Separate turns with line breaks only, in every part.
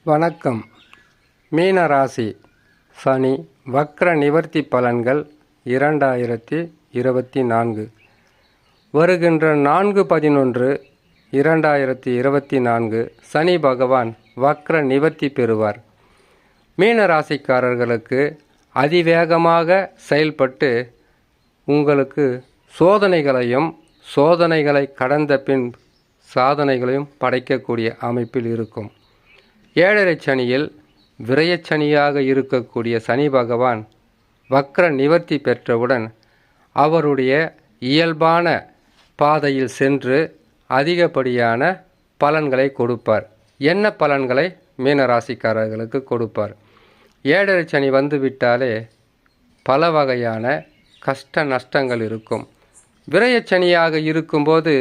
வணக்கம். மீனராசி சனி வக்ர நிவர்த்தி பலன்கள் 2024. வருகின்ற 4/11/2024 சனி பகவான் வக்ர நிவர்த்தி பெறுவார். மீனராசிக்காரர்களுக்கு அதிவேகமாக செயல்பட்டு உங்களுக்கு சோதனைகளை கடந்த பின் சாதனைகளையும் படைக்கக்கூடிய அமைப்பில் இருக்கும். 7.5 சனியில் விரயச்சனியாக இருக்கக்கூடிய சனி பகவான் வக்ர நிவர்த்தி பெற்றவுடன் அவருடைய இயல்பான பாதையில் சென்று அதிகப்படியான பலன்களை கொடுப்பார். என்ன பலன்களை மீனராசிக்காரர்களுக்கு கொடுப்பார்? 7.5 சனி வந்துவிட்டாலே பல வகையான கஷ்ட நஷ்டங்கள் இருக்கும். விரயச்சனியாக இருக்கும்போது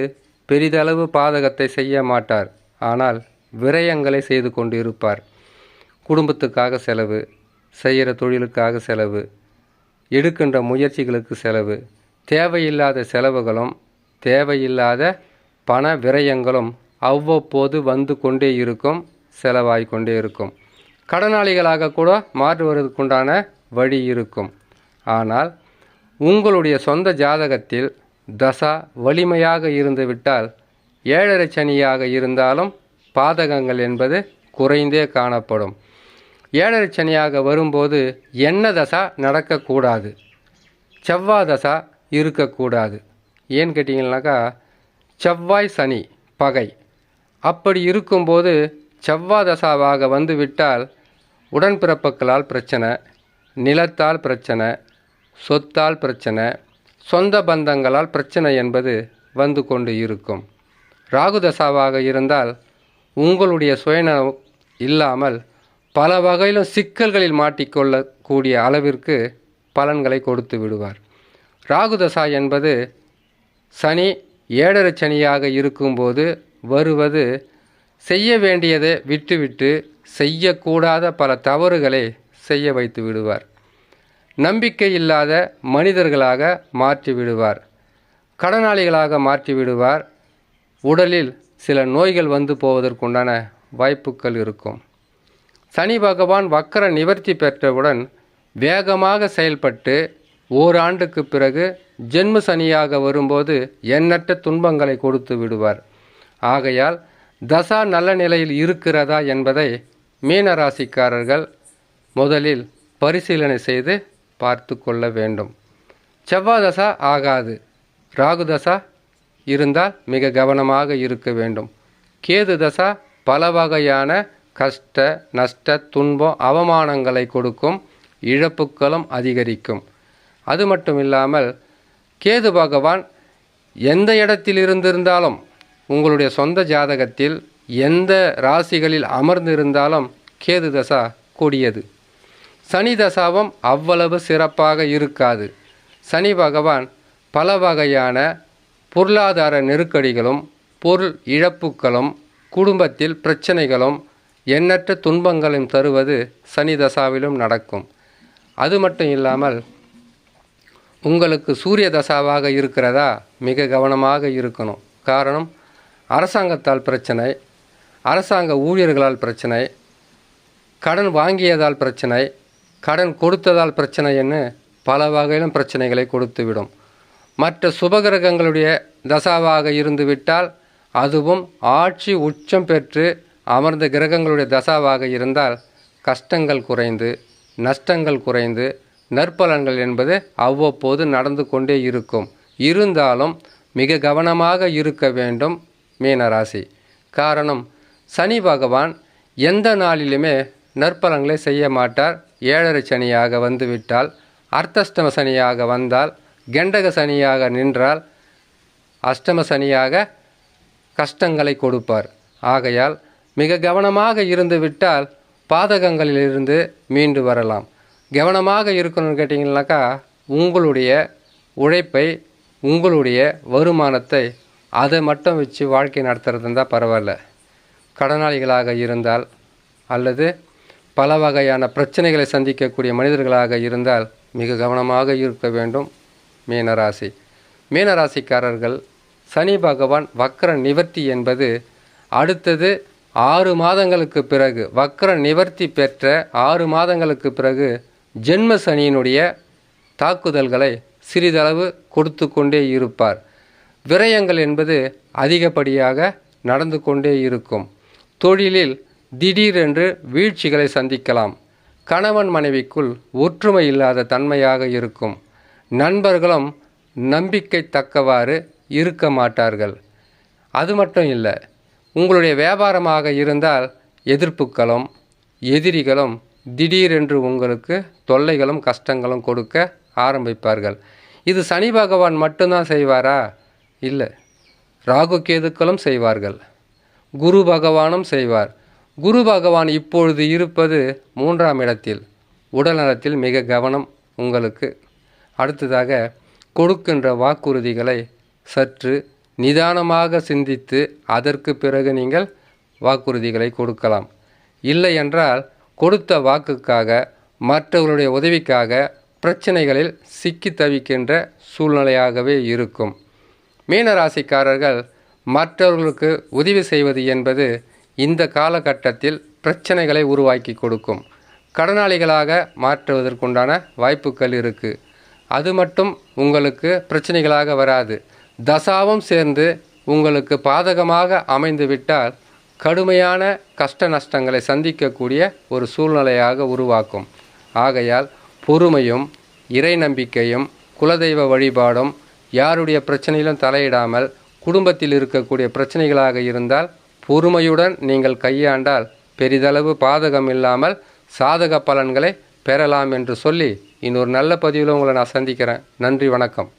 பெரிதளவு பாதகத்தை செய்ய மாட்டார். ஆனால் விரயங்களை செய்து கொண்டு இருப்பார். குடும்பத்துக்காக செலவு, செய்கிற தொழிலுக்காக செலவு, எடுக்கின்ற முயற்சிகளுக்கு செலவு, தேவையில்லாத செலவுகளும் தேவையில்லாத பண விரயங்களும் அவ்வப்போது வந்து கொண்டே இருக்கும், செலவாய் கொண்டே இருக்கும். கடனாளிகளாக கூட மாற்றுவதற்குண்டான வழி இருக்கும். ஆனால் உங்களுடைய சொந்த ஜாதகத்தில் தசா வலிமையாக இருந்துவிட்டால் 7.5 சனியாக இருந்தாலும் பாதகங்கள் என்பது குறைந்தே காணப்படும். 7.5 சனியாக வரும்போது என்ன தசா நடக்கக்கூடாது, செவ்வாய் தசா இருக்கக்கூடாது. ஏன்னு கேட்டிங்கன்னாக்கா செவ்வாய் சனி பகை. அப்படி இருக்கும்போது செவ்வாய் தசாவாக வந்துவிட்டால் உடன்பிறப்புகளால் பிரச்சனை, நிலத்தால் பிரச்சனை, சொத்தால் பிரச்சனை, சொந்த பந்தங்களால் பிரச்சனை என்பது வந்து கொண்டு இருக்கும். ராகு தசாவாக இருந்தால் உங்களுடைய சுயநலம் இல்லாமல் பல வகையிலும் சிக்கல்களில் மாட்டிக்கொள்ளக்கூடிய அளவிற்கு பலன்களை கொடுத்து விடுவார். ராகு தசா என்பது சனி 7.5 சனியாக இருக்கும்போது வருவது செய்ய வேண்டியதை விட்டுவிட்டு செய்யக்கூடாத பல தவறுகளை செய்ய வைத்து விடுவார். நம்பிக்கை இல்லாத மனிதர்களாக மாற்றி விடுவார். கடனாளிகளாக மாற்றி விடுவார். உடலில் சில நோய்கள் வந்து போவதற்குண்டான வாய்ப்புகள் இருக்கும். சனி பகவான் வக்ர நிவர்த்தி பெற்றவுடன் வேகமாக செயல்பட்டு ஓராண்டுக்கு பிறகு ஜென்ம சனியாக வரும்போது எண்ணற்ற துன்பங்களை கொடுத்து விடுவார். ஆகையால் தசா நல்ல நிலையில் இருக்கிறதா என்பதை மீனராசிக்காரர்கள் முதலில் பரிசீலனை செய்து பார்த்து கொள்ள வேண்டும். செவ்வாய் தசா ஆகாது. ராகு தசா இருந்தால் மிக கவனமாக இருக்க வேண்டும். கேது தசா பல வகையான கஷ்ட நஷ்ட துன்பம் அவமானங்களை கொடுக்கும், இழப்புகளும் அதிகரிக்கும். அது மட்டும் இல்லாமல் கேது பகவான் எந்த இடத்தில் இருந்திருந்தாலும் உங்களுடைய சொந்த ஜாதகத்தில் எந்த ராசிகளில் அமர்ந்திருந்தாலும் கேது தசா கொடியது. சனி தசாவும் அவ்வளவு சிறப்பாக இருக்காது. சனி பகவான் பல வகையான பொருளாதார நெருக்கடிகளும் பொருள் இழப்புகளும் குடும்பத்தில் பிரச்சனைகளும் எண்ணற்ற துன்பங்களையும் தருவது சனி தசாவிலும் நடக்கும். அது மட்டும் இல்லாமல் உங்களுக்கு சூரிய தசாவாக இருக்கிறதா மிக கவனமாக இருக்கணும். காரணம், அரசாங்கத்தால் பிரச்சனை, அரசாங்க ஊழியர்களால் பிரச்சனை, கடன் வாங்கியதால் பிரச்சனை, கடன் கொடுத்ததால் பிரச்சனைன்னு பல வகையிலும் பிரச்சனைகளை கொடுத்துவிடும். மற்ற சுபகிரகங்களுடைய தசாவாக இருந்துவிட்டால் அதுவும் ஆட்சி உச்சம் பெற்று அமர்ந்த கிரகங்களுடைய தசாவாக இருந்தால் கஷ்டங்கள் குறைந்து நஷ்டங்கள் குறைந்து நற்பலன்கள் என்பது அவ்வப்போது நடந்து கொண்டே இருக்கும். இருந்தாலும் மிக கவனமாக இருக்க வேண்டும் மீனராசி. காரணம், சனி பகவான் எந்த நாளிலுமே நற்பலன்களை செய்ய மாட்டார். 7.5 சனியாக வந்துவிட்டால், அர்த்தஷ்டம சனியாக வந்தால், கண்டக சனியாக நின்றால், அஷ்டம சனியாக கஷ்டங்களை கொடுப்பார். ஆகையால் மிக கவனமாக இருந்து விட்டால் பாதகங்களிலிருந்து மீண்டு வரலாம். கவனமாக இருக்கணும்னு கேட்டிங்கனாக்கா உங்களுடைய உழைப்பை, உங்களுடைய வருமானத்தை அதை மட்டும் வச்சு வாழ்க்கை நடத்துகிறது இருந்தால் பரவாயில்ல. கடனாளிகளாக இருந்தால் அல்லது பல வகையான பிரச்சனைகளை சந்திக்கக்கூடிய மனிதர்களாக இருந்தால் மிக கவனமாக இருக்க வேண்டும் மீனராசி. மீனராசிக்காரர்கள் சனி பகவான் வக்ர நிவர்த்தி என்பது அடுத்தது 6 மாதங்களுக்கு பிறகு வக்ர நிவர்த்தி பெற்ற 6 மாதங்களுக்கு பிறகு ஜென்ம சனியினுடைய தாக்குதல்களை சிறிதளவு கொடுத்து கொண்டே இருப்பார். விரயங்கள் என்பது அதிகப்படியாக நடந்து கொண்டே இருக்கும். தொழிலில் திடீரென்று வீழ்ச்சிகளை சந்திக்கலாம். கணவன் மனைவிக்குள் ஒற்றுமை இல்லாத தன்மையாக இருக்கும். நண்பர்களும் நம்பிக்கை தக்கவாறு இருக்க மாட்டார்கள். அது மட்டும் இல்லை, உங்களுடைய வியாபாரமாக இருந்தால் எதிர்ப்புகளும் எதிரிகளும் திடீரென்று உங்களுக்கு தொல்லைகளும் கஷ்டங்களும் கொடுக்க ஆரம்பிப்பார்கள். இது சனி பகவான் மட்டும்தான் செய்வாரா? இல்லை, ராகு கேதுக்களும் செய்வார்கள். குரு பகவானும் செய்வார். குரு பகவான் இப்பொழுது இருப்பது 3ஆம் இடத்தில். உடல்நலத்தில் மிக கவனம் உங்களுக்கு. அடுத்ததாக, கொடுக்கின்ற வாக்குறுதிகளை சற்று நிதானமாக சிந்தித்து அதற்கு பிறகு நீங்கள் வாக்குறுதிகளை கொடுக்கலாம். இல்லை என்றால் கொடுத்த வாக்குக்காக மற்றவர்களுடைய உதவிக்காக பிரச்சனைகளில் சிக்கி தவிக்கின்ற சூழ்நிலையாகவே இருக்கும். மீனராசிக்காரர்கள் மற்றவர்களுக்கு உதவி செய்வது என்பது இந்த காலகட்டத்தில் பிரச்சனைகளை உருவாக்கி கொடுக்கும். கடனாளிகளாக மாற்றுவதற்குண்டான வாய்ப்புகள் இருக்குது. அது மட்டும் உங்களுக்கு பிரச்சனைகளாக வராது. தசாவும் சேர்ந்து உங்களுக்கு பாதகமாக அமைந்துவிட்டால் கடுமையான கஷ்ட நஷ்டங்களை சந்திக்கக்கூடிய ஒரு சூழ்நிலையாக உருவாக்கும். ஆகையால் பொறுமையும் இறை நம்பிக்கையும் குலதெய்வ வழிபாடும், யாருடைய பிரச்சனையிலும் தலையிடாமல் குடும்பத்தில் இருக்கக்கூடிய பிரச்சனைகளாக இருந்தால் பொறுமையுடன் நீங்கள் கையாண்டால் பெரிதளவு பாதகம் இல்லாமல் சாதக பலன்களை பெறலாம் என்று சொல்லி இன்னொரு நல்ல பதிவில் உங்களை நான் சந்திக்கிறேன். நன்றி, வணக்கம்.